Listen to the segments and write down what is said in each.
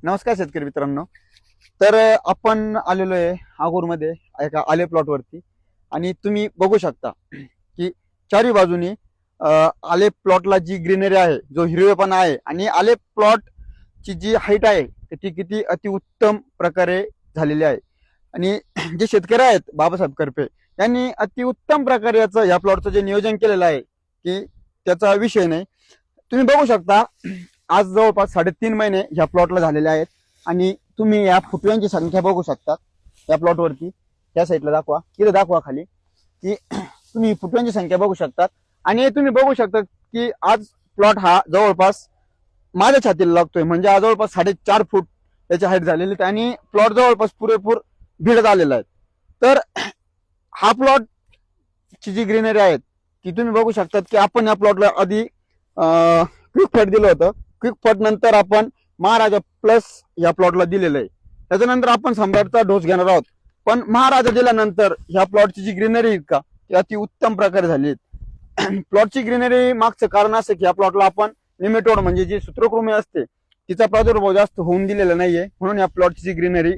नमस्कार शेतकरी मित्रांनो. तर आपण आलेलो आहे आगूरमध्ये एका आले प्लॉटवरती आणि तुम्ही बघू शकता की चारी बाजूनी आले प्लॉटला जी ग्रीनरी आहे, जो हिरवेपणा आहे आणि आले प्लॉटची जी हाईट आहे ती किती अतिउत्तम प्रकारे झालेली आहे. आणि जे शेतकरी आहेत बाबासाहेब करपे यांनी अतिउत्तम प्रकारे याचं या प्लॉटचं जे नियोजन केलेलं आहे की त्याचा विषय नाही. तुम्ही बघू शकता आज जवळपास 3.5 महिने ह्या प्लॉटला झालेले आहेत आणि तुम्ही या फुटव्यांची संख्या बघू शकता. या प्लॉटवरती त्या साईडला दाखवा, तिथे दाखवा खाली की तुम्ही फुटव्यांची संख्या बघू शकता. आणि तुम्ही बघू शकता की आज प्लॉट हा जवळपास माझ्या छातीला लागतोय, म्हणजे आज जवळपास 4.5 फूट त्याची हाईट झालेली आहे आणि प्लॉट जवळपास पुरेपूर भिडत आलेला आहे. तर हा प्लॉट ची जी ग्रीनरी आहे ती तुम्ही बघू शकता की आपण या प्लॉटला आधी क्विक फट दिलं होतं. क्विक फट नंतर आपण महाराजा प्लस या प्लॉटला दिलेलं आहे. त्याच्यानंतर आपण सम्राटचा डोस घेणार आहोत. पण महाराजा दिल्यानंतर ह्या प्लॉटची जी ग्रीनरी आहे का ती अति उत्तम प्रकारे झाली आहे. प्लॉटची ग्रीनरी मागचं कारण असं की या प्लॉटला आपण निमेटोड म्हणजे जी सूत्रकृमी असते तिचा प्रादुर्भाव जास्त होऊन दिलेला नाहीये, म्हणून या प्लॉटची जी ग्रीनरी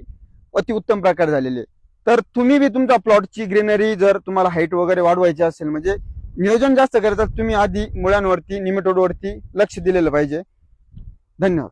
अति उत्तम प्रकारे झालेली आहे. तर तुम्ही बी तुमच्या प्लॉटची ग्रीनरी जर तुम्हाला हाईट वगैरे वाढवायची असेल, म्हणजे नियोजन जास्त करतात, तुम्ही आधी मुळांवरती निमेटोडवरती लक्ष दिलेलं पाहिजे. धन्यवाद.